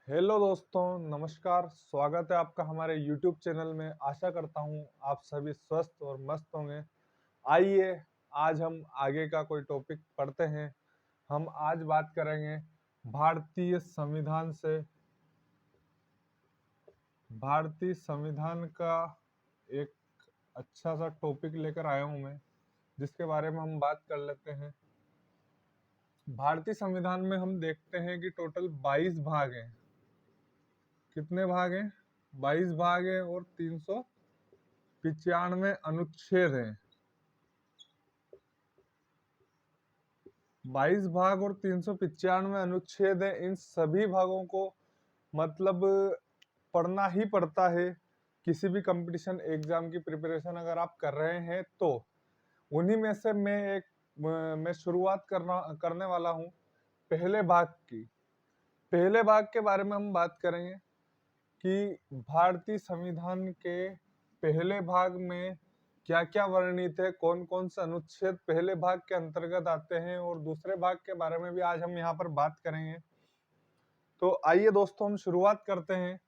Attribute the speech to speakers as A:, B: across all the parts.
A: Hello दोस्तों, नमस्कार। स्वागत है आपका हमारे YouTube चैनल में। आशा करता हूँ आप सभी स्वस्थ और मस्त होंगे। आइए आज हम आगे का कोई टॉपिक पढ़ते हैं। हम आज बात करेंगे भारतीय संविधान से। भारतीय संविधान का एक अच्छा सा टॉपिक लेकर आया हूँ मैं, जिसके बारे में हम बात कर लेते हैं। भारतीय संविधान में हम देखते हैं कि टोटल 22 भाग हैं। कितने भाग हैं? 22 भाग हैं और 395 अनुच्छेद हैं। 22 भाग और 395 अनुच्छेद हैं। इन सभी भागों को मतलब पढ़ना ही पड़ता है। किसी भी कंपटीशन एग्जाम की प्रिपरेशन अगर आप कर रहे हैं तो उन्हीं में से मैं शुरुआत करने वाला हूं पहले भाग की। पहले भाग के बारे में हम बात करेंगे कि भारतीय संविधान के पहले भाग में क्या क्या वर्णित है, कौन कौन से अनुच्छेद पहले भाग के अंतर्गत आते हैं, और दूसरे भाग के बारे में भी आज हम यहाँ पर बात करेंगे। तो आइए दोस्तों, हम शुरुआत करते हैं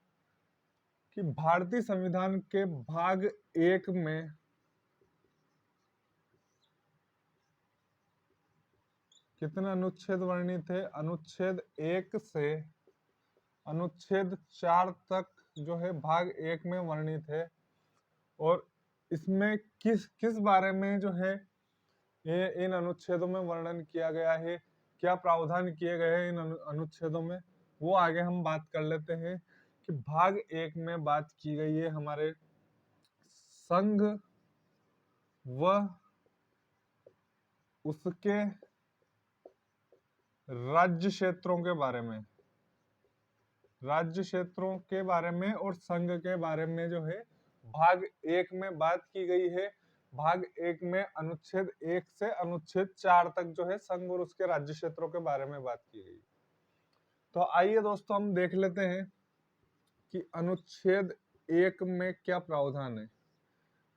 A: कि भारतीय संविधान के भाग 1 में कितने अनुच्छेद वर्णित है। अनुच्छेद 1 से अनुच्छेद 4 तक जो है भाग 1 में वर्णित है। और इसमें किस किस बारे में जो है ये इन अनुच्छेदों में वर्णन किया गया है, क्या प्रावधान किए गए हैं इन अनुच्छेदों में, वो आगे हम बात कर लेते हैं। कि भाग 1 में बात की गई है हमारे संघ व उसके राज्य क्षेत्रों के बारे में। राज्य क्षेत्रों के बारे में और संघ के बारे में जो है भाग 1 में बात की गई है। भाग 1 में अनुच्छेद 1 से अनुच्छेद 4 तक जो है संघ और उसके राज्य क्षेत्रों के बारे में बात की गई। तो आइए दोस्तों, हम देख लेते हैं कि अनुच्छेद 1 में क्या प्रावधान है।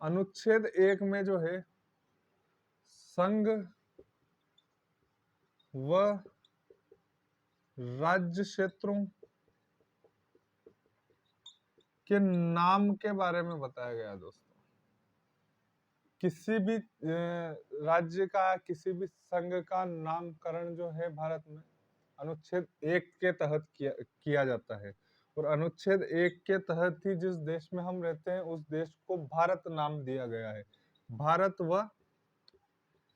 A: अनुच्छेद 1 में जो है संघ व राज्य क्षेत्रों के नाम के बारे में बताया गया दोस्तों। किसी भी राज्य का, किसी भी संघ का नामकरण जो है भारत में अनुच्छेद 1 के तहत किया जाता है। और अनुच्छेद 1 के तहत ही जिस देश में हम रहते हैं उस देश को भारत नाम दिया गया है। भारत व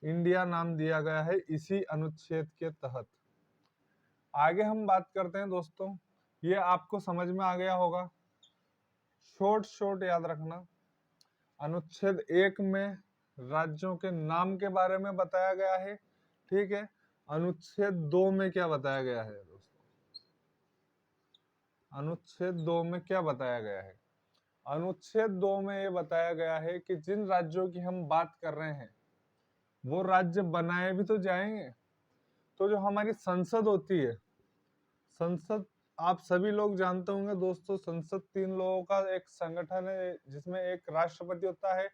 A: इंडिया नाम दिया गया है इसी अनुच्छेद के तहत। आगे हम बात करते हैं दोस्तों। ये आपको समझ में आ गया होगा, शॉर्ट याद रखना। अनुच्छेद 1 में राज्यों के नाम के बारे में बताया गया है, ठीक है। अनुच्छेद 2 में क्या बताया गया है दोस्तों? अनुच्छेद 2 में क्या बताया गया है? अनुच्छेद 2 में ये बताया गया है कि जिन राज्यों की हम बात कर रहे हैं वो राज्य बनाए भी तो जाएंगे। तो जो हमारी संसद होती है, संसद आप सभी लोग जानते होंगे दोस्तों, संसद 3 लोगों का एक संगठन है जिसमें एक राष्ट्रपति होता है,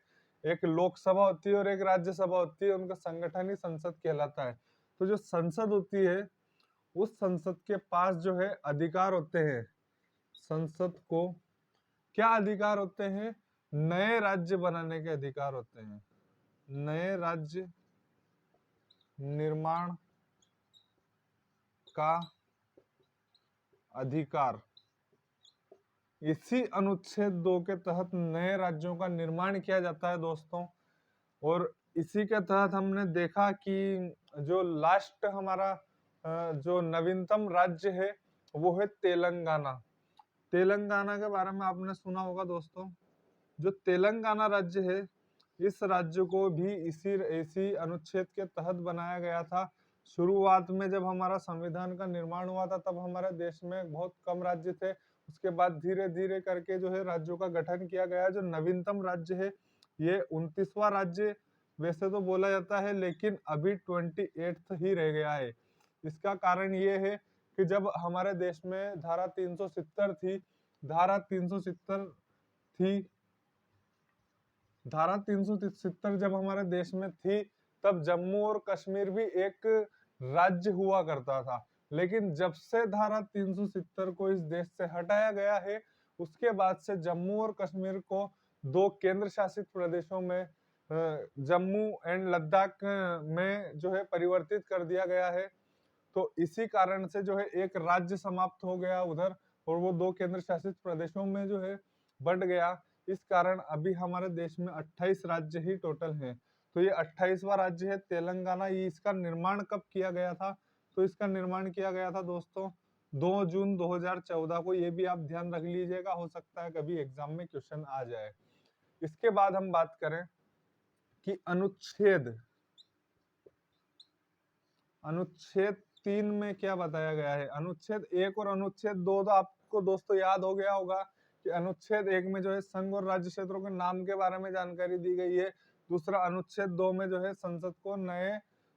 A: एक लोकसभा होती है और एक राज्यसभा होती है। उनका संगठन ही संसद कहलाता है। तो जो संसद होती है उस संसद के पास जो है अधिकार होते हैं। संसद को क्या अधिकार होते हैं? नए राज्य बनाने के अधिकार होते हैं। नए राज्य निर्माण का अधिकार। इसी अनुच्छेद 2 के तहत नए राज्यों का निर्माण किया जाता है दोस्तों। और इसी के तहत हमने देखा कि जो लास्ट हमारा जो नवीनतम राज्य है वो है तेलंगाना। तेलंगाना के बारे में आपने सुना होगा दोस्तों। जो तेलंगाना राज्य है इस राज्य को भी इसी इसी अनुच्छेद के तहत बनाया गया था। शुरुआत में जब हमारा संविधान का निर्माण हुआ था तब हमारे देश में बहुत कम राज्य थे। उसके बाद धीरे धीरे करके जो है राज्यों का गठन किया गया। जो नवीनतम राज्य है ये 29वां राज्य वैसे तो बोला जाता है, लेकिन अभी 28th ही रह गया है। इसका कारण ये है कि जब हमारे देश में धारा 370 थी, धारा 370 थी, धारा 370 जब हमारे देश में थी तब जम्मू और कश्मीर भी एक राज्य हुआ करता था। लेकिन जब से धारा 370 को इस देश से हटाया गया है, उसके बाद से जम्मू और कश्मीर को 2 केंद्र शासित प्रदेशों में जम्मू एंड लद्दाख में जो है परिवर्तित कर दिया गया है। तो इसी कारण से जो है एक राज्य समाप्त हो गया उधर, और वो 2 केंद्र शासित प्रदेशों में जो है बंट गया। इस कारण अभी हमारे देश में 28 राज्य ही टोटल हैं। तो ये 28वां राज्य है तेलंगाना। ये इसका निर्माण कब किया गया था? तो इसका निर्माण किया गया था दोस्तों 2 जून 2014 को। ये भी आप ध्यान रख लीजिएगा, हो सकता है कभी एग्जाम में क्वेश्चन आ जाए। इसके बाद हम बात करें कि अनुच्छेद 3 में क्या बताया गया है। अनुच्छेद 1 और अनुच्छेद 2 तो आपको दोस्तों याद हो गया होगा कि अनुच्छेद 1 में जो है संघ और राज्य क्षेत्रों के नाम के बारे में जानकारी दी गई है। दूसरा अनुच्छेद 2 में जो है संसद को नए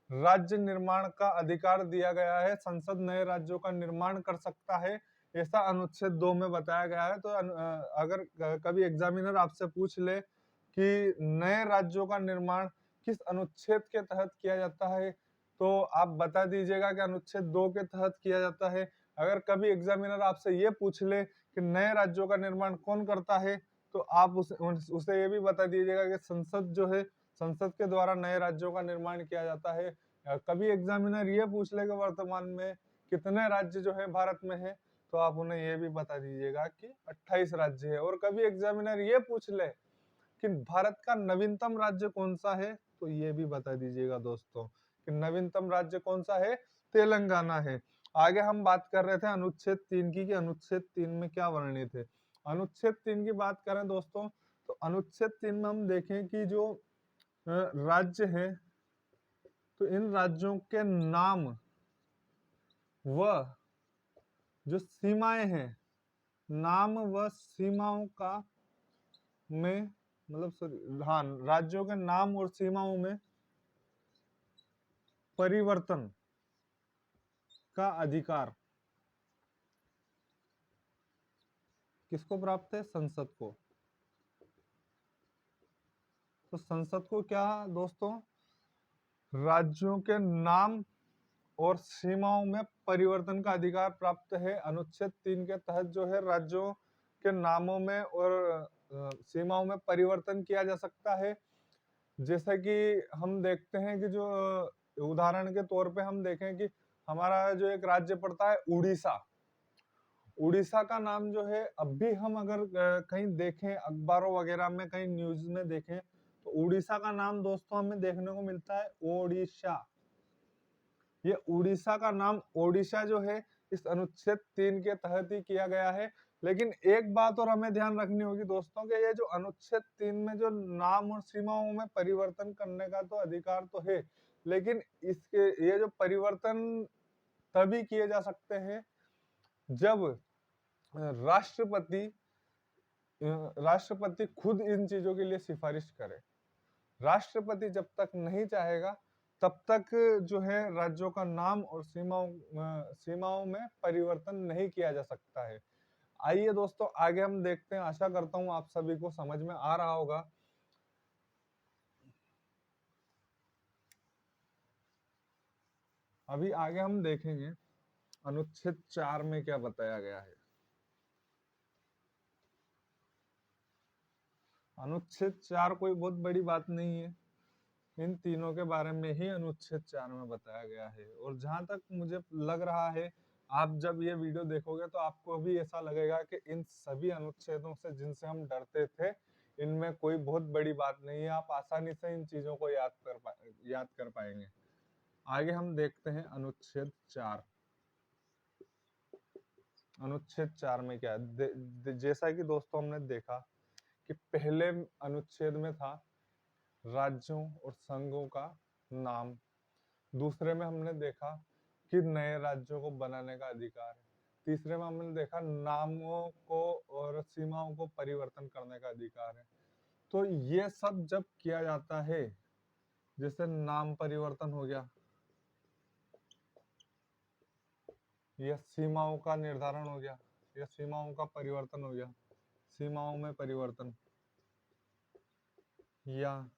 A: राज्य निर्माण का अधिकार दिया गया है। संसद नए राज्यों का निर्माण कर सकता है, ऐसा अनुच्छेद 2 में बताया गया है। तो अगर कभी एग्जामिनर आपसे पूछ ले कि नए राज्यों का निर्माण किस अनुच्छेद के तहत किया जाता है, तो आप बता दीजिएगा कि अनुच्छेद 2 के तहत किया जाता है। अगर कभी एग्जामिनर आपसे ये पूछ ले कि नए राज्यों का निर्माण कौन करता है, तो आप उसे ये भी बता दीजिएगा कि संसद जो है, संसद के द्वारा नए राज्यों का निर्माण किया जाता है। कभी एग्जामिनर ये पूछ ले कि वर्तमान में कितने राज्य जो है भारत में है, तो आप उन्हें ये भी बता दीजिएगा कि 28 राज्य है। और कभी एग्जामिनर ये पूछ ले कि भारत का नवीनतम राज्य कौन सा है, तो ये भी बता दीजिएगा दोस्तों कि नवीनतम राज्य कौन सा है, तेलंगाना है। आगे हम बात कर रहे थे अनुच्छेद 3 की, कि अनुच्छेद 3 में क्या वर्णित है। अनुच्छेद 3 की बात करें दोस्तों, तो अनुच्छेद 3 में हम देखें कि जो राज्य है, तो इन राज्यों के नाम व जो सीमाएं हैं, नाम व सीमाओं का में मतलब हाँ, राज्यों के नाम और सीमाओं में परिवर्तन का अधिकार किसको प्राप्त है? संसद को। तो संसद को क्या दोस्तों? राज्यों के नाम और सीमाओं में परिवर्तन का अधिकार प्राप्त है। अनुच्छेद 3 के तहत जो है राज्यों के नामों में और सीमाओं में परिवर्तन किया जा सकता है। जैसा कि हम देखते हैं कि जो उदाहरण के तौर पे हम देखें कि हमारा जो एक राज्य पड़ता है उड़ीसा। उड़ीसा का नाम जो है, अब भी हम अगर कहीं देखें अखबारों वगैरह में, कहीं न्यूज में देखें, तो उड़ीसा का नाम दोस्तों हमें देखने को मिलता है ओडिशा। ये उड़ीसा का नाम ओडिशा जो है, इस अनुच्छेद 3 के तहत ही किया गया है। लेकिन एक बात और हमें ध्यान रखनी होगी दोस्तों कि ये जो अनुच्छेद 3 में जो नाम और सीमाओं में परिवर्तन करने का तो अधिकार तो है, लेकिन इसके ये जो परिवर्तन तभी किए जा सकते हैं जब राष्ट्रपति राष्ट्रपति खुद इन चीजों के लिए सिफारिश करे। राष्ट्रपति जब तक नहीं चाहेगा, तब तक जो है राज्यों का नाम और सीमाओं में परिवर्तन नहीं किया जा सकता है। आइए दोस्तों आगे हम देखते हैं। आशा करता हूं आप सभी को समझ में आ रहा होगा। अभी आगे हम देखेंगे अनुच्छेद 4 में क्या बताया गया है। अनुच्छेद 4 कोई बहुत बड़ी बात नहीं है, इन तीनों के बारे में ही अनुच्छेद 4 में बताया गया है। और जहां तक मुझे लग रहा है, आप जब ये वीडियो देखोगे तो आपको भी ऐसा लगेगा कि इन सभी अनुच्छेदों से जिनसे हम डरते थे, इनमें कोई बहुत बड़ी बात नहीं है। आप आसानी से इन चीजों को याद कर पाएंगे। आगे हम देखते हैं अनुच्छेद 4। अनुच्छेद 4 में क्या है? जैसा कि दोस्तों हमने देखा कि पहले अनुच्छेद में था राज्यों और संघों का नाम। दूसरे में हमने देखा कि नए राज्यों को बनाने का अधिकार है। तीसरे में हमने देखा नामों को और सीमाओं को परिवर्तन करने का अधिकार है। तो ये सब जब किया जाता है, जैसे नाम परिवर्तन हो गया, यह सीमाओं का निर्धारण हो गया, यह सीमाओं का परिवर्तन हो गया, सीमाओं में परिवर्तन, या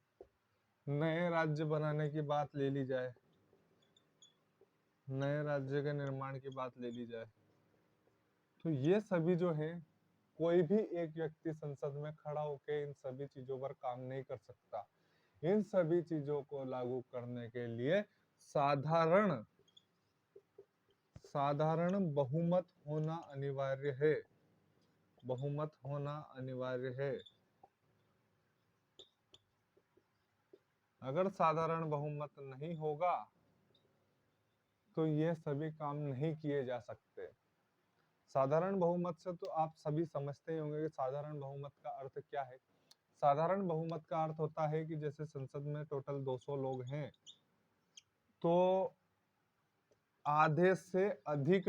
A: नए राज्य बनाने की बात ले ली जाए, नए राज्य के निर्माण की बात ले ली जाए, तो ये सभी जो है, कोई भी एक व्यक्ति संसद में खड़ा होकर इन सभी चीजों पर काम नहीं कर सकता। इन सभी चीजों को लागू करने के लिए साधारण साधारण बहुमत होना अनिवार्य है। बहुमत होना अनिवार्य है। अगर साधारण बहुमत नहीं होगा तो ये सभी काम नहीं किए जा सकते। साधारण बहुमत से तो आप सभी समझते ही होंगे कि साधारण बहुमत का अर्थ क्या है। साधारण बहुमत का अर्थ होता है कि जैसे संसद में टोटल 200 लोग हैं, तो आधे से अधिक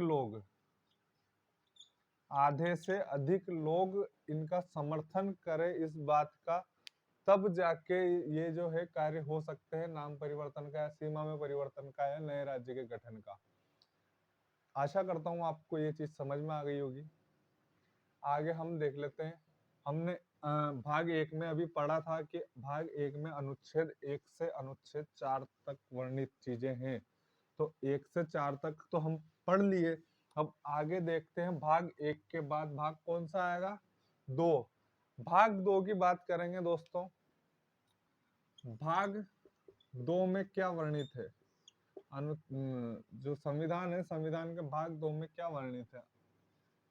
A: लोग इनका समर्थन करें इस बात का, तब जाके ये जो है कार्य हो सकते हैं नाम परिवर्तन का या सीमा में परिवर्तन का या नए राज्य के गठन का। आशा करता हूं आपको ये चीज समझ में आ गई होगी। आगे हम देख लेते हैं। हमने भाग 1 में अभी पढ़ा था कि भाग 1 में अनुच्छेद 1 से अनुच्छेद 4 तक वर्णित चीजें हैं। तो 1 से 4 तक तो हम पढ़ लिए। अब आगे देखते हैं भाग 1 के बाद भाग कौन सा आएगा, 2। भाग 2 की बात करेंगे दोस्तों। भाग 2 में क्या वर्णित है, जो संविधान है, संविधान के भाग 2 में क्या वर्णित है।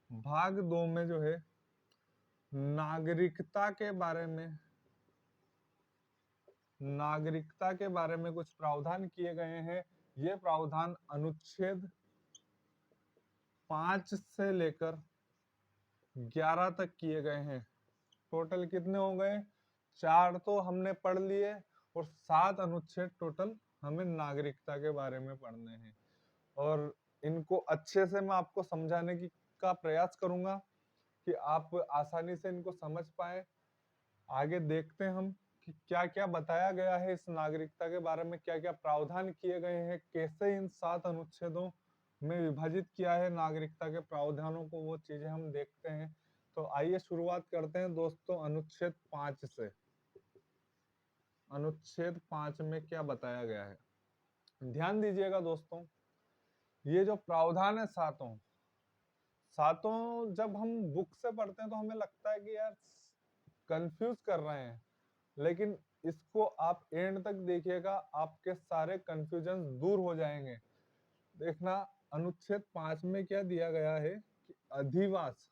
A: भाग 2 में जो है नागरिकता के बारे में कुछ प्रावधान किए गए हैं। ये प्रावधान अनुच्छेद 5 से लेकर 11 तक किए गए हैं। टोटल कितने हो गए, 4 तो हमने पढ़ लिए और 7 अनुच्छेद टोटल हमें नागरिकता के बारे में पढ़ने हैं। और इनको अच्छे से मैं आपको समझाने का प्रयास करूंगा कि आप आसानी से इनको समझ पाए। आगे देखते हैं हम कि क्या क्या बताया गया है इस नागरिकता के बारे में, क्या क्या प्रावधान किए गए हैं, कैसे इन 7 अनुच्छेदों में विभाजित किया है नागरिकता के प्रावधानों को, वो चीजें हम देखते हैं। तो आइए शुरुआत करते हैं दोस्तों अनुच्छेद 5 से। अनुच्छेद 5 में क्या बताया गया है, ध्यान दीजिएगा दोस्तों। ये जो प्रावधान है सातों जब हम बुक से पढ़ते हैं तो हमें लगता है कि यार कंफ्यूज कर रहे हैं, लेकिन इसको आप एंड तक देखिएगा, आपके सारे कंफ्यूजन दूर हो जाएंगे। देखना अनुच्छेद 5 में क्या दिया गया है कि अधिवास,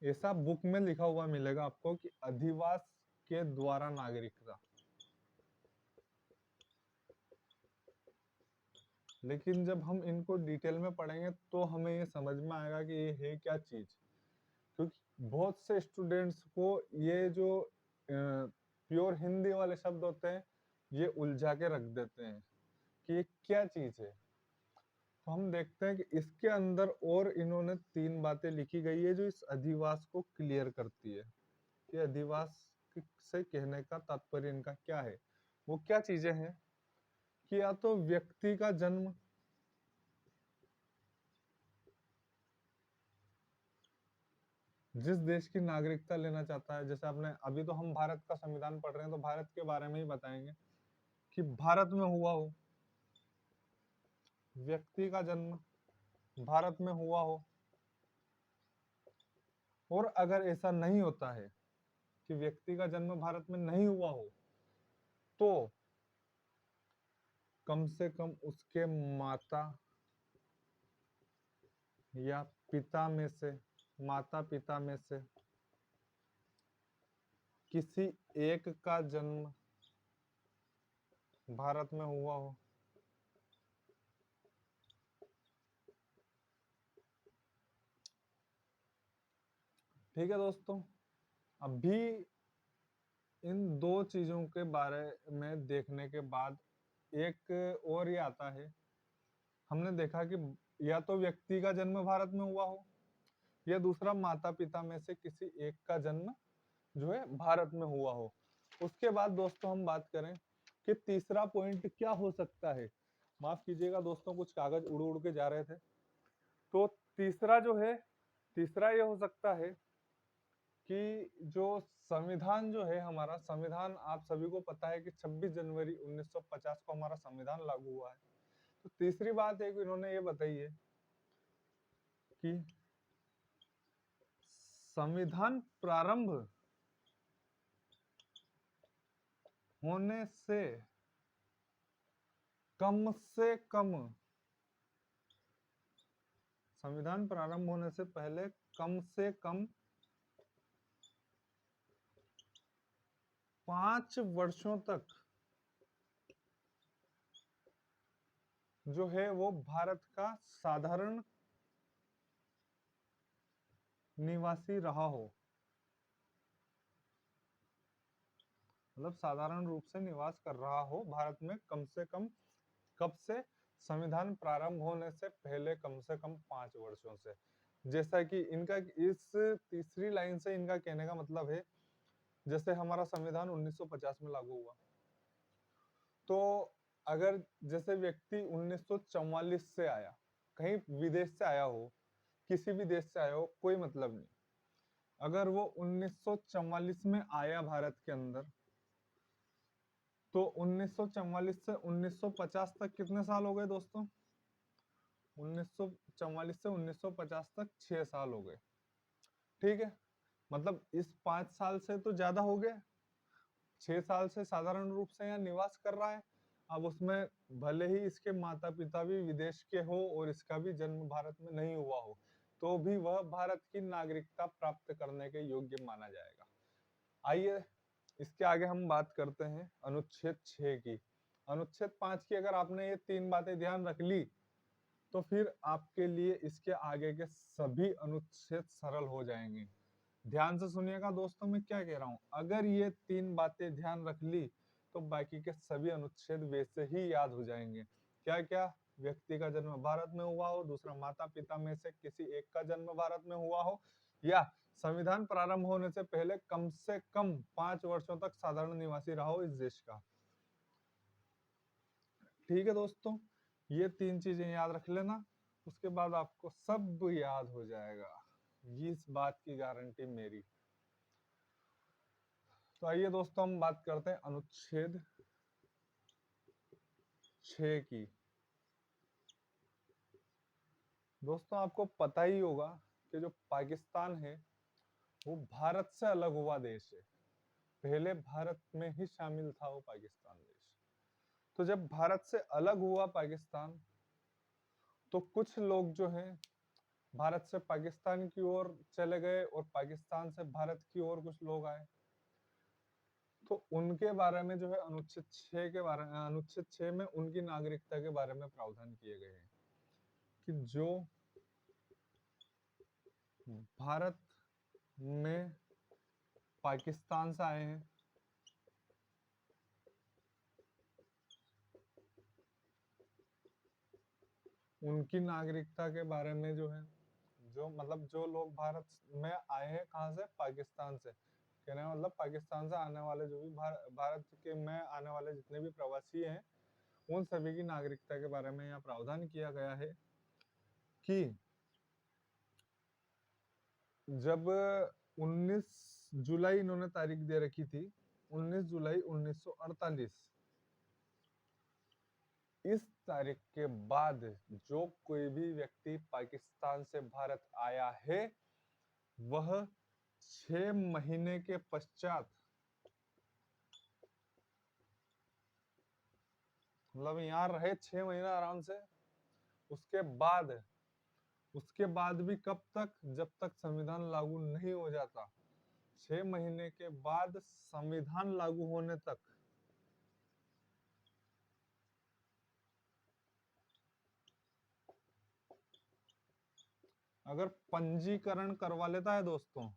A: ऐसा बुक में लिखा हुआ मिलेगा आपको कि अधिवास के द्वारा नागरिकता। लेकिन जब हम इनको डिटेल में पढ़ेंगे तो हमें ये समझ में आएगा कि ये है क्या चीज, क्योंकि बहुत से स्टूडेंट्स को ये जो प्योर हिंदी वाले शब्द होते हैं ये उलझा के रख देते हैं कि ये क्या चीज है। तो हम देखते हैं कि इसके अंदर और इन्होंने 3 बातें लिखी गई है जो इस अधिवास को क्लियर करती है कि अधिवास से कहने का तात्पर्य इनका क्या है। वो क्या चीजें हैं कि या तो व्यक्ति का जन्म, जिस देश की नागरिकता लेना चाहता है, जैसे आपने अभी तो हम भारत का संविधान पढ़ रहे हैं तो भारत के बारे में ही बताएंगे कि भारत में हुआ हो, व्यक्ति का जन्म भारत में हुआ हो। और अगर ऐसा नहीं होता है कि व्यक्ति का जन्म भारत में नहीं हुआ हो, तो कम से कम उसके माता या माता पिता में से किसी एक का जन्म भारत में हुआ हो। ठीक है दोस्तों, अभी इन 2 चीजों के बारे में देखने के बाद एक और ये आता है। हमने देखा कि या तो व्यक्ति का जन्म भारत में हुआ हो या दूसरा माता पिता में से किसी एक का जन्म जो है भारत में हुआ हो। उसके बाद दोस्तों हम बात करें कि तीसरा पॉइंट क्या हो सकता है। माफ कीजिएगा दोस्तों, कुछ कागज उड़ उड़ के जा रहे थे। तो तीसरा जो है, तीसरा ये हो सकता है कि जो संविधान जो है हमारा संविधान, आप सभी को पता है कि 26 जनवरी 1950 को हमारा संविधान लागू हुआ है। तो तीसरी बात है कि इन्होंने ये बताई है कि संविधान प्रारंभ होने से कम से कम, संविधान प्रारंभ होने से पहले कम से कम 5 वर्षों तक जो है वो भारत का साधारण निवासी रहा हो, मतलब साधारण रूप से निवास कर रहा हो भारत में कम से कम, कब से, संविधान प्रारंभ होने से पहले कम से कम 5 वर्षों से। जैसा कि इनका इस तीसरी लाइन से इनका कहने का मतलब है, जैसे हमारा संविधान 1950 में लागू हुआ, तो अगर जैसे व्यक्ति 1944 से आया, कहीं विदेश से आया हो, किसी भी देश से आया हो, कोई मतलब नहीं, अगर वो 1944 में आया भारत के अंदर, तो 1944 से 1950 तक कितने साल हो गए दोस्तों? 1944 से 1950 तक 6 साल हो गए, ठीक है। मतलब इस 5 साल से तो ज्यादा हो गया, 6 साल से साधारण रूप से यहाँ निवास कर रहा है। अब उसमें भले ही इसके माता पिता भी विदेश के हो और इसका भी जन्म भारत में नहीं हुआ हो, तो भी वह भारत की नागरिकता प्राप्त करने के योग्य माना जाएगा। आइए इसके आगे हम बात करते हैं अनुच्छेद 6 की। अनुच्छेद 5 की अगर आपने ये 3 बातें ध्यान रख ली, तो फिर आपके लिए इसके आगे के सभी अनुच्छेद सरल हो जाएंगे। ध्यान से सुनिएगा दोस्तों, मैं क्या कह रहा हूं। अगर ये 3 बातें ध्यान रख ली, तो बाकी के सभी अनुच्छेद वैसे ही याद हो जाएंगे। क्या क्या? व्यक्ति का जन्म भारत में हुआ हो, दूसरा माता पिता में से किसी एक का जन्म भारत में हुआ हो, या संविधान प्रारंभ होने से पहले कम से कम 5 वर्षों तक साधारण निवासी रहा हो इस देश का। ठीक है दोस्तों, ये 3 चीजें याद रख लेना, उसके बाद आपको सब याद हो जाएगा, इस बात की गारंटी मेरी। तो आइए दोस्तों हम बात करते हैं अनुच्छेद 6 की। दोस्तों आपको पता ही होगा कि जो पाकिस्तान है वो भारत से अलग हुआ देश है। पहले भारत में ही शामिल था वो पाकिस्तान देश। तो जब भारत से अलग हुआ पाकिस्तान, तो कुछ लोग जो हैं भारत से पाकिस्तान की ओर चले गए और पाकिस्तान से भारत की ओर कुछ लोग आए। तो उनके बारे में जो है अनुच्छेद 6 के बारे में, अनुच्छेद 6 में उनकी नागरिकता के बारे में प्रावधान किए गए हैं कि जो भारत में पाकिस्तान से आए हैं, उनकी नागरिकता के बारे में जो है, जो मतलब जो लोग भारत में आए हैं, कहाँ से? पाकिस्तान से। कहने का मतलब पाकिस्तान से आने वाले जो भी भारत के में आने वाले जितने भी प्रवासी हैं, उन सभी की नागरिकता के बारे में यहाँ प्रावधान किया गया है कि जब 19 जुलाई इन्होंने तारीख दे रखी थी, 19 जुलाई 1948, इस तारीख के बाद जो कोई भी व्यक्ति पाकिस्तान से भारत आया है, वह 6 महीने के पश्चात, मतलब यहाँ रहे 6 महीना आराम से, उसके बाद भी कब तक? जब तक संविधान लागू नहीं हो जाता। 6 महीने के बाद संविधान लागू होने तक अगर पंजीकरण करवा लेता है दोस्तों,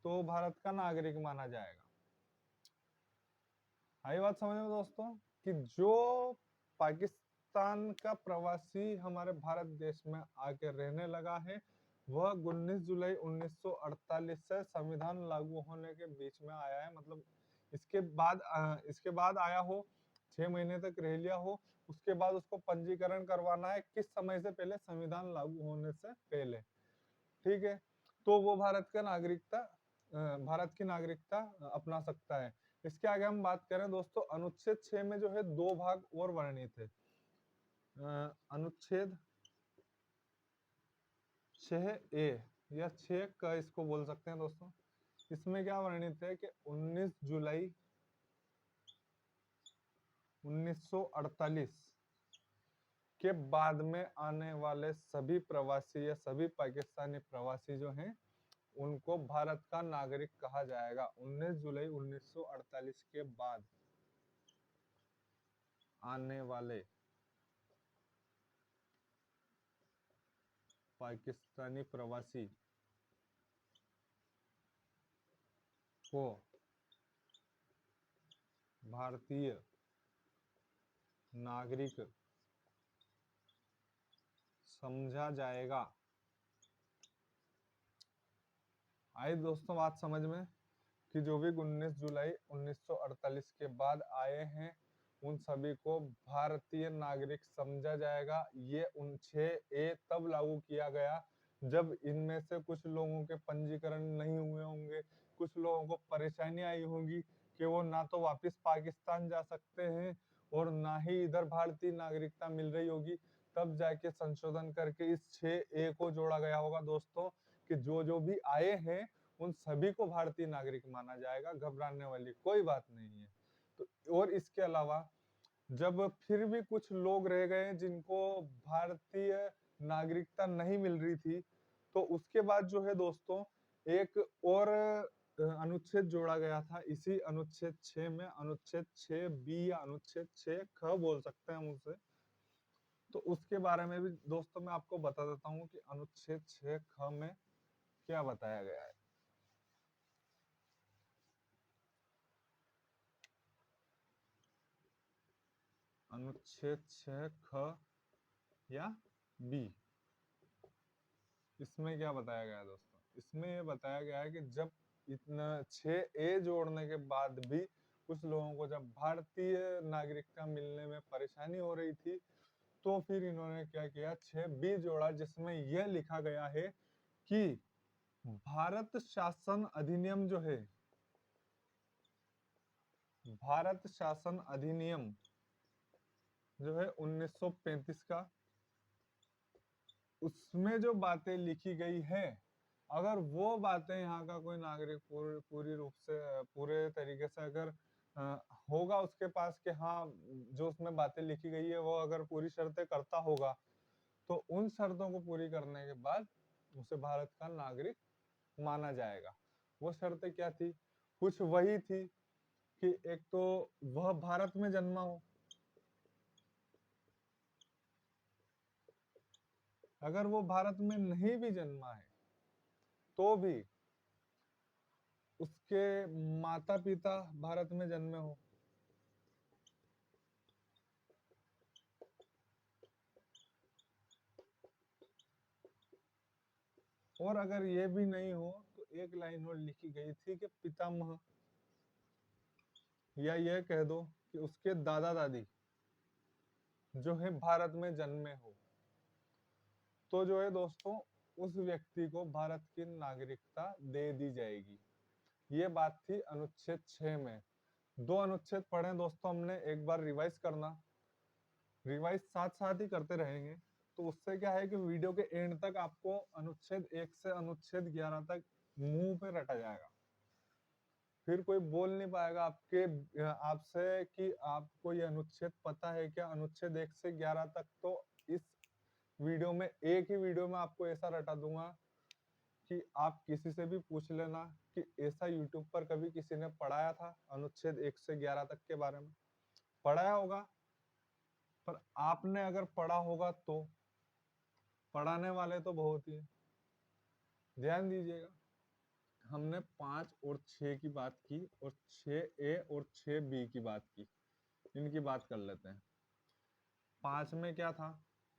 A: तो भारत का नागरिक माना जाएगा। आई बात समझ में दोस्तों, कि जो पाकिस्तान का प्रवासी हमारे भारत देश में आके रहने लगा है, वह 19 जुलाई 1948 से संविधान लागू होने के बीच में आया है। मतलब इसके बाद आया हो, 6 महीने तक रह लिया हो, उसके बाद उसको पंजीकरण करवाना है किस समय से पहले? संविधान लागू होने से पहले। ठीक है, तो वो भारत की नागरिकता अपना सकता है। इसके आगे हम बात करें दोस्तों, अनुच्छेद 6 में जो है 2 भाग और वर्णित है। अनुच्छेद 6A या 6 का इसको बोल सकते हैं दोस्तों। इसमें क्या वर्णित है कि 19 जुलाई 1948 के बाद में आने वाले सभी प्रवासी या सभी पाकिस्तानी प्रवासी जो हैं उनको भारत का नागरिक कहा जाएगा। 19 जुलाई 1948 के बाद आने वाले पाकिस्तानी प्रवासी को भारतीय नागरिक समझा जाएगा। आई दोस्तों बात समझ में कि जो भी 19 जुलाई 1948 के बाद आए हैं उन सभी को भारतीय नागरिक समझा जाएगा। ये 6A तब लागू किया गया जब इनमें से कुछ लोगों के पंजीकरण नहीं हुए होंगे, कुछ लोगों को परेशानी आई होगी कि वो ना तो वापस पाकिस्तान जा सकते हैं और ना ही इधर भारतीय नागरिकता मिल रही होगी। तब जाके संशोधन करके इस 6A को जोड़ा गया होगा दोस्तों कि जो भी आए हैं उन सभी को भारतीय नागरिक माना जाएगा। घबराने वाली कोई बात नहीं है। तो और इसके अलावा जब फिर भी कुछ लोग रह गए जिनको भारतीय नागरिकता नहीं मिल रही थी, तो उसके बाद जो है दोस्तों एक और अनुच्छेद जोड़ा गया था इसी अनुच्छेद 6 में, अनुच्छेद 6B या अनुच्छेद 6ख बोल सकते हैं हम उसे। तो उसके बारे में भी दोस्तों मैं आपको बता देता हूँ कि अनुच्छेद 6ख में क्या बताया गया है। अनुच्छेद 6ख या B, इसमें क्या बताया गया है दोस्तों? इसमें ये बताया गया है कि जब इतना 6A जोड़ने के बाद भी कुछ लोगों को जब भारतीय नागरिकता मिलने में परेशानी हो रही थी, तो फिर इन्होंने क्या किया, 6B जोड़ा, जिसमें यह लिखा गया है कि भारत शासन अधिनियम जो है, भारत शासन अधिनियम जो है 1935 का, उसमें जो बातें लिखी गई है, अगर वो बातें यहाँ का कोई नागरिक पूरी रूप से पूरे तरीके से अगर होगा उसके पास कि हाँ जो उसमें बातें लिखी गई है वो अगर पूरी शर्तें करता होगा, तो उन शर्तों को पूरी करने के बाद उसे भारत का नागरिक माना जाएगा। वो शर्तें क्या थी? कुछ वही थी कि एक तो वह भारत में जन्मा हो, अगर वो भारत में नहीं भी जन्मा है तो भी उसके माता पिता भारत में जन्मे हो, और अगर ये भी नहीं हो तो एक लाइन और लिखी गई थी कि पितामह, या ये कह दो कि उसके दादा दादी जो है भारत में जन्मे हो, तो जो है दोस्तों उस व्यक्ति को भारत की नागरिकता दे दी जाएगी। ये बात थी अनुच्छेद 6 में। 2 अनुच्छेद पढ़े दोस्तों हमने, एक बार रिवाइज करना, रिवाइज साथ साथ ही करते रहेंगे, तो उससे क्या है कि वीडियो के एंड तक आपको अनुच्छेद 1 से अनुच्छेद 11 तक मुंह पे रटा जाएगा। फिर कोई बोल नहीं पाएगा आपसे कि आपको ये अनुच्छेद पता है क्या। अनुच्छेद 1 से 11 तक तो इस वीडियो में, एक ही वीडियो में आपको ऐसा रटा दूंगा कि आप किसी से भी पूछ लेना कि ऐसा यूट्यूब पर कभी किसी ने पढ़ाया था अनुच्छेद 1 से 11 तक के बारे में। पढ़ाया होगा, पर आपने अगर पढ़ा होगा तो, पढ़ाने वाले तो बहुत ही हैं। ध्यान दीजिएगा, हमने 5 और 6 की बात की और 6A और 6B की बात की, इनकी बात कर लेते हैं। 5 में क्या था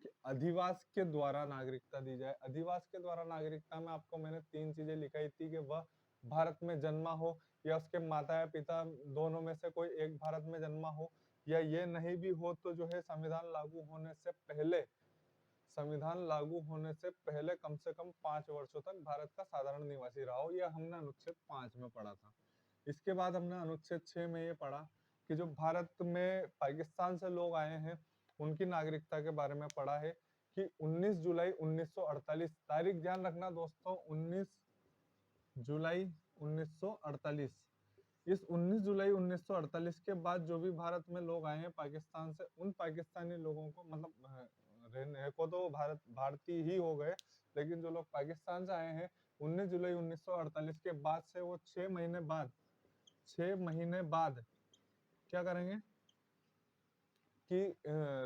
A: कि अधिवास के द्वारा नागरिकता दी जाए। अधिवास के द्वारा नागरिकता में आपको मैंने 3 चीजें लिखाई थी कि वह भारत में जन्मा हो, या उसके माता या पिता दोनों में से कोई एक भारत में जन्मा हो, या ये नहीं भी हो तो जो है संविधान लागू होने से पहले संविधान लागू होने से पहले कम से कम 5 वर्षों तक भारत का साधारण निवासी रहा हो। यह हमने अनुच्छेद 5 में पढ़ा था। इसके बाद हमने अनुच्छेद 6 में ये पढ़ा कि जो भारत में पाकिस्तान से लोग आए हैं उनकी नागरिकता के बारे में पढ़ा है कि 19 जुलाई 1948, तारीख ध्यान रखना दोस्तों, 19 जुलाई 1948। इस 19 जुलाई 1948 के बाद जो भी भारत में लोग आए हैं पाकिस्तान से, उन पाकिस्तानी लोगों को मतलब रहने को तो भारतीय ही हो गए, लेकिन जो लोग पाकिस्तान से आए हैं 19 जुलाई 1948 के बाद से वो 6 महीने बाद क्या करेंगे कि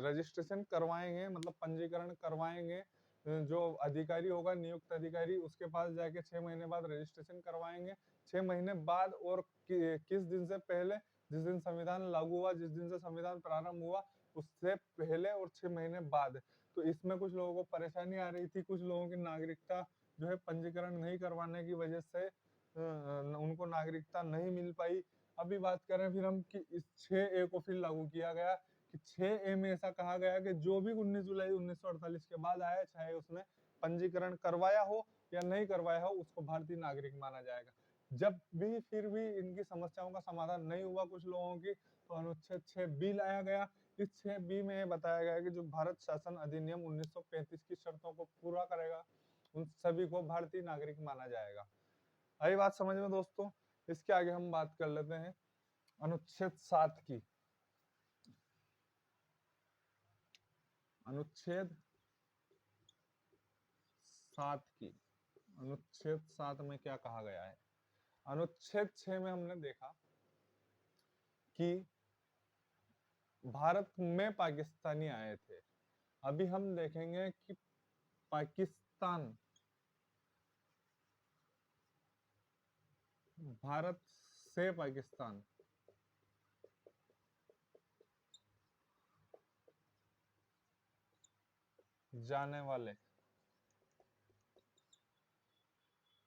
A: रजिस्ट्रेशन करवाएंगे, मतलब पंजीकरण करवाएंगे। जो अधिकारी होगा, नियुक्त अधिकारी, उसके पास जाके 6 महीने बाद रजिस्ट्रेशन करवाएंगे। 6 महीने बाद और किस दिन से पहले, जिस दिन संविधान लागू हुआ, जिस दिन से संविधान प्रारंभ हुआ उससे पहले और 6 महीने बाद। तो इसमें कुछ लोगों को परेशानी आ रही थी, कुछ लोगों की नागरिकता जो है पंजीकरण नहीं करवाने की वजह से उनको नागरिकता नहीं मिल पाई। अभी बात करें फिर हम कि इस 6A को फिर लागू किया गया कि 6A में ऐसा कहा गया कि जो भी 19 जुलाई 1948 के बाद आया, चाहे उसने पंजीकरण करवाया हो या नहीं करवाया हो, उसको भारतीय नागरिक माना जाएगा। जब भी फिर भी इनकी समस्याओं का समाधान नहीं हुआ कुछ लोगों की, तो अनुच्छेद 6B लाया गया। इस 6B में यह बताया गया कि जो भारत शासन अधिनियम 1935 की शर्तों को पूरा करेगा उन सभी को भारतीय नागरिक माना जाएगा। आई बात समझ में दोस्तों? इसके आगे हम बात कर लेते हैं अनुच्छेद 7 की। अनुच्छेद 7 की, अनुच्छेद 7 में क्या कहा गया है? अनुच्छेद 6 में हमने देखा कि भारत में पाकिस्तानी आए थे। अभी हम देखेंगे कि पाकिस्तान भारत से पाकिस्तान जाने वाले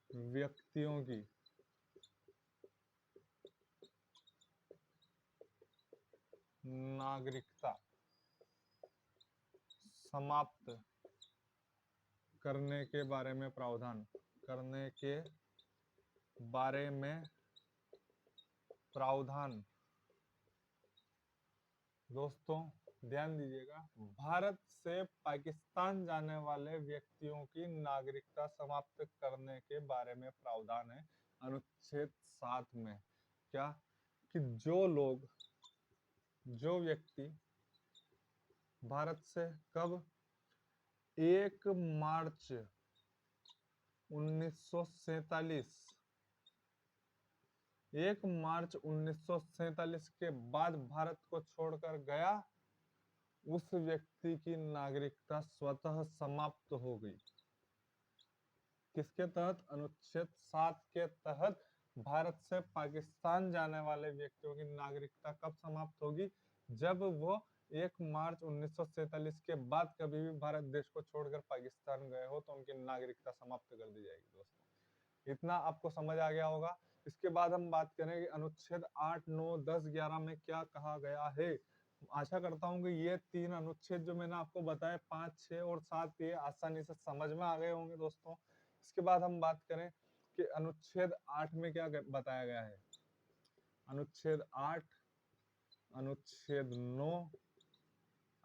A: व्यक्तियों की नागरिकता समाप्त करने के बारे में प्रावधान, करने के बारे में प्रावधान। दोस्तों ध्यान दीजिएगा, भारत से पाकिस्तान जाने वाले व्यक्तियों की नागरिकता समाप्त करने के बारे में प्रावधान है अनुच्छेद 7 में। क्या कि जो व्यक्ति भारत से कब 1 मार्च 1947 1 मार्च 1947 के बाद भारत को छोड़कर गया, उस व्यक्ति की नागरिकता स्वतः समाप्त हो गई। किसके तहत? अनुच्छेद 7 के तहत भारत से पाकिस्तान जाने वाले व्यक्तियों की नागरिकता कब समाप्त होगी? जब वो 1 मार्च 1947 के बाद कभी भी भारत देश को छोड़कर पाकिस्तान गए हो तो उनकी नागरिकता समाप्त कर दी जाएगी। दोस्तों इतना आपको समझ आ गया होगा। इसके बाद हम बात करेंगे अनुच्छेद 8, 9, 10, 11 में क्या कहा गया है। आशा करता हूँ कि ये 3 अनुच्छेद जो मैंने आपको बताए, 5, 6 और 7, ये आसानी से समझ में आ गए होंगे दोस्तों। इसके बाद हम बात करें कि अनुच्छेद 8 में क्या बताया गया है। अनुच्छेद 8, अनुच्छेद 9,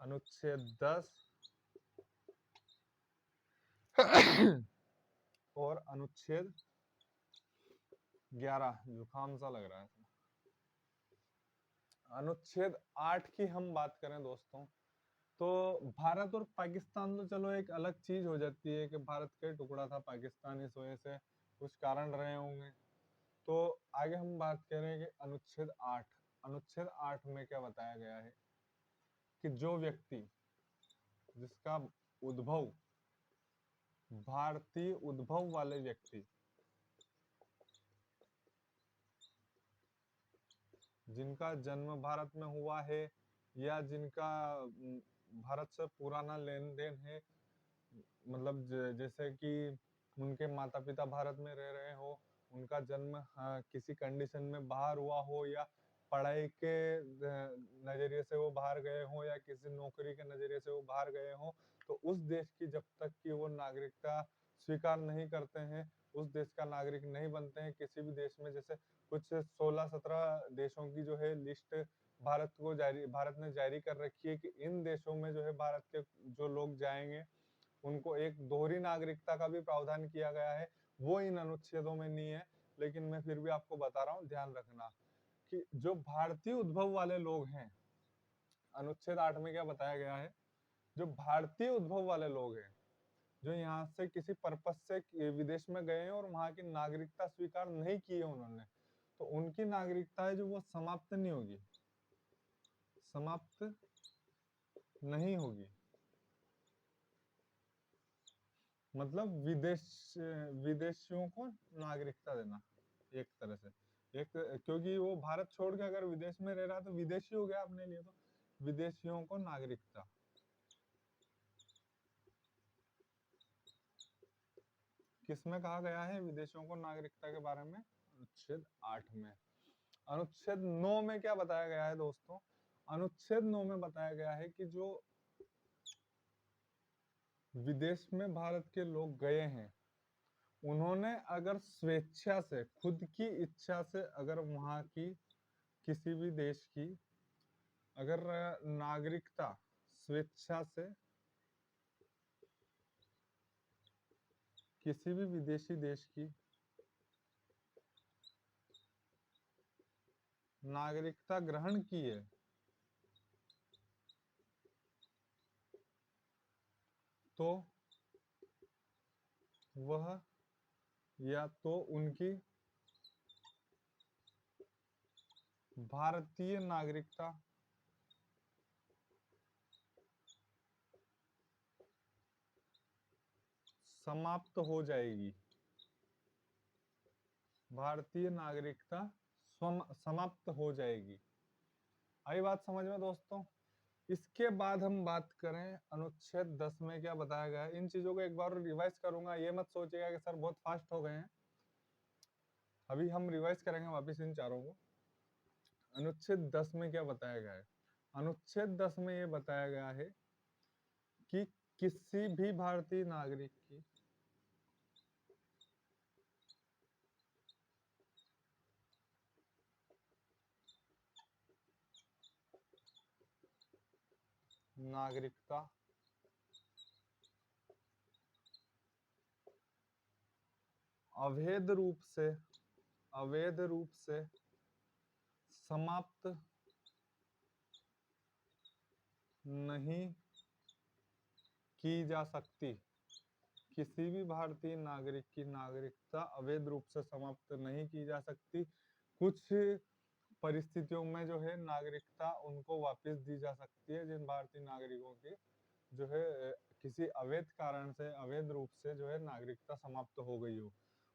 A: अनुच्छेद 10 और अनुच्छेद 11। जुकाम सा लग रहा है। अनुच्छेद 8 की हम बात करें दोस्तों, तो भारत और पाकिस्तान तो चलो एक अलग चीज हो जाती है कि भारत का टुकड़ा था, पाकिस्तान इस वजह से कुछ कारण रहे होंगे। तो आगे हम बात करेंगे अनुच्छेद 8। अनुच्छेद 8 में क्या बताया गया है कि जो व्यक्ति जिसका उद्भव भारतीय उद्भव वाले व्यक्ति, जिनका जन्म भारत में हुआ है या जिनका भारत से पुराना लेन देन है, मतलब जैसे कि उनके माता पिता भारत में रह रहे हो, उनका जन्म किसी कंडीशन में बाहर हुआ हो, या पढ़ाई के नजरिए से वो बाहर गए हो, या किसी नौकरी के नजरिए से वो बाहर गए हो, तो उस देश की जब तक कि वो नागरिकता स्वीकार नहीं करते हैं, उस देश का नागरिक नहीं बनते हैं किसी भी देश में। जैसे कुछ 16-17 देशों की जो है लिस्ट भारत ने जारी कर रखी है कि इन देशों में जो है भारत के जो लोग जाएंगे उनको एक दोहरी नागरिकता का भी प्रावधान किया गया है। वो इन अनुच्छेदों में नहीं है, लेकिन मैं फिर भी आपको बता रहा हूँ, ध्यान रखना कि जो भारतीय उद्भव वाले लोग हैं, अनुच्छेद 8 में क्या बताया गया है, जो भारतीय उद्भव वाले लोग हैं, जो यहाँ से किसी पर्पस से विदेश में गए हैं और वहां की नागरिकता स्वीकार नहीं की है उन्होंने, तो उनकी नागरिकता है जो वो समाप्त नहीं होगी, समाप्त नहीं होगी। मतलब विदेशियों को नागरिकता देना एक तरह से, एक क्योंकि वो भारत छोड़ के अगर विदेश में रह रहा है तो विदेशी हो गया अपने लिए, तो विदेशियों को नागरिकता। किसमें कहा गया है विदेशियों को नागरिकता के बारे में? अनुच्छेद 8 में। अनुच्छेद 9 में क्या बताया गया है दोस्तों? अनुच्छेद 9 में बताया गया है कि जो विदेश में भारत के लोग गए हैं, उन्होंने अगर स्वेच्छा से, खुद की इच्छा से, अगर वहां की किसी भी देश की अगर नागरिकता स्वेच्छा से किसी भी विदेशी देश की नागरिकता ग्रहण की है, तो वह या तो उनकी भारतीय नागरिकता समाप्त हो जाएगी, भारतीय नागरिकता समाप्त हो जाएगी। आई बात समझ में दोस्तों? इसके बाद हम बात करें अनुच्छेद 10 में क्या बताया गया है। इन चीजों को एक बार रिवाइज करूंगा, ये मत सोचिएगा कि सर बहुत फास्ट हो गए हैं, अभी हम रिवाइज करेंगे वापस इन चारों को। अनुच्छेद 10 में क्या बताया गया है? अनुच्छेद 10 में ये बताया गया है कि किसी भी भारतीय नागरिक की नागरिकता अवैध रूप से समाप्त नहीं की जा सकती। किसी भी भारतीय नागरिक की नागरिकता अवैध रूप से समाप्त नहीं की जा सकती। कुछ परिस्थितियों में जो है नागरिकता उनको वापस दी जा सकती है, जिन भारतीय नागरिकों की जो है किसी अवैध कारण से, अवैध रूप से जो है नागरिकता समाप्त हो गई हो।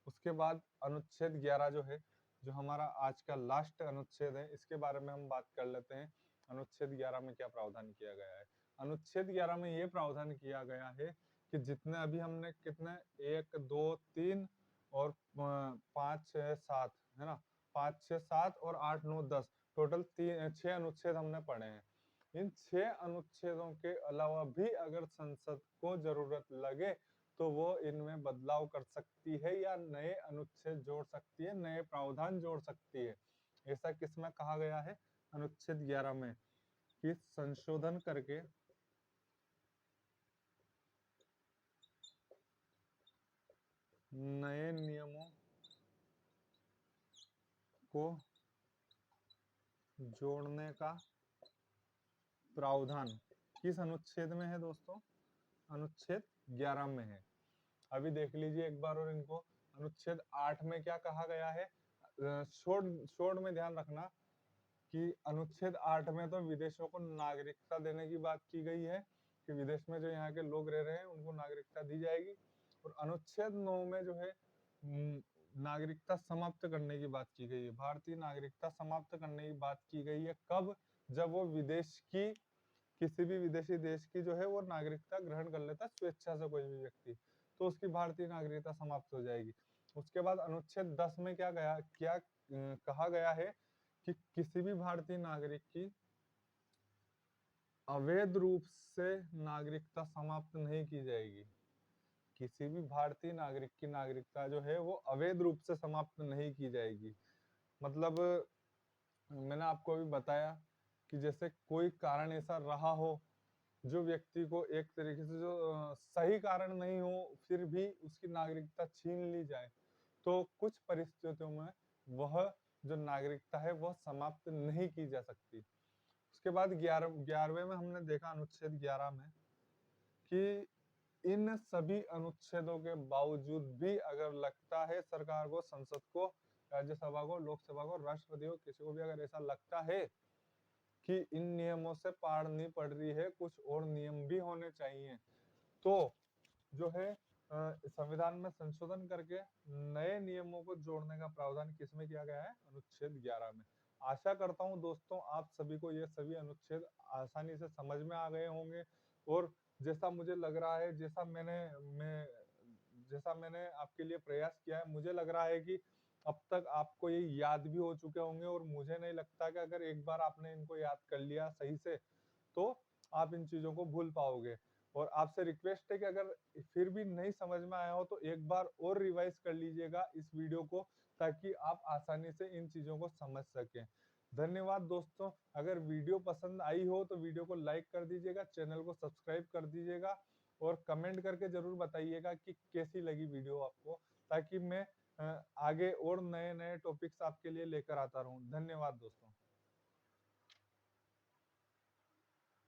A: उसके बाद अनुच्छेद 11 जो है, जो हमारा आज का लास्ट अनुच्छेद है, इसके बारे में हम बात कर लेते हैं। अनुच्छेद 11 में क्या प्रावधान किया गया है? अनुच्छेद 11 में ये प्रावधान किया गया है कि जितने अभी हमने कितने 1 2 3 और 5 6 7 है ना, 5 6 7 और 8 9 10 टोटल 6 अनुच्छेद हमने पढ़े हैं। इन 6 अनुच्छेदों के अलावा भी अगर संसद को जरूरत लगे तो वो इनमें बदलाव कर सकती है या नए अनुच्छेद जोड़ सकती है, नए प्रावधान जोड़ सकती है। ऐसा किसमें कहा गया है? अनुच्छेद 11 में, कि संशोधन करके नए नियमों को जोड़ने का प्रावधान किस अनुच्छेद में है दोस्तों? अनुच्छेद 11 में है। अभी देख लीजिए एक बार और इनको। अनुच्छेद 8 में क्या कहा गया है? शोर्ट में ध्यान रखना कि अनुच्छेद 8 में तो विदेशों को नागरिकता देने की बात की गई है, कि विदेश में जो यहाँ के लोग रह रहे हैं उनको नागरिकता दी जाएगी। और अनुच्छेद 9 में जो है नागरिकता समाप्त करने की बात की गई है, भारतीय नागरिकता समाप्त करने की बात की गई है। कब? जब वो विदेश की किसी भी विदेशी देश की जो है वो नागरिकता ग्रहण कर लेता है स्वेच्छा से कोई भी व्यक्ति, तो उसकी भारतीय नागरिकता समाप्त हो जाएगी। उसके बाद अनुच्छेद 10 में क्या कहा गया है कि किसी भी भारतीय नागरिक की अवैध रूप से नागरिकता समाप्त नहीं की जाएगी। किसी भी भारतीय नागरिक की नागरिकता जो है वो अवैध रूप से समाप्त नहीं की जाएगी। मतलब मैंने आपको अभी बताया कि जैसे कोई कारण ऐसा रहा हो जो व्यक्ति को एक तरीके से जो सही कारण नहीं हो फिर भी उसकी नागरिकता छीन ली जाए, तो कुछ परिस्थितियों में वह जो नागरिकता है वह समाप्त नहीं की जा सकती। उसके बाद 11वें में हमने देखा अनुच्छेद 11 में कि इन सभी अनुच्छेदों के बावजूद भी अगर लगता है सरकार को, संसद को, राज्यसभा को, लोकसभा को, राष्ट्रपति को, किसी को भी अगर ऐसा लगता है कि इन नियमों से पार नहीं पड़ रही है, कुछ और नियम भी होने चाहिए, तो जो है संविधान में संशोधन करके नए नियमों को जोड़ने का प्रावधान किसमें किया गया है? अनुच्छेद 11 में। आशा करता हूं दोस्तों आप सभी को ये सभी अनुच्छेद आसानी से समझ में आ गए होंगे और जैसा मुझे लग रहा है, जैसा मैंने आपके लिए प्रयास किया है, मुझे लग रहा है कि अब तक आपको ये याद भी हो चुके होंगे और मुझे नहीं लगता कि अगर एक बार आपने इनको याद कर लिया सही से, तो आप इन चीज़ों को भूल पाओगे। और आपसे रिक्वेस्ट है कि अगर फिर भी नहीं समझ में आया हो तो एक बार और रिवाइज कर लीजिएगा इस वीडियो को, ताकि आप आसानी से इन चीज़ों को समझ सकें। धन्यवाद दोस्तों, अगर वीडियो पसंद आई हो तो वीडियो को लाइक कर दीजिएगा, चैनल को सब्सक्राइब कर दीजिएगा और कमेंट करके ज़रूर बताइएगा कि कैसी लगी वीडियो आपको, ताकि मैं आगे और नए-नए टॉपिक्स आपके लिए लेकर आता रहूँ। धन्यवाद दोस्तों।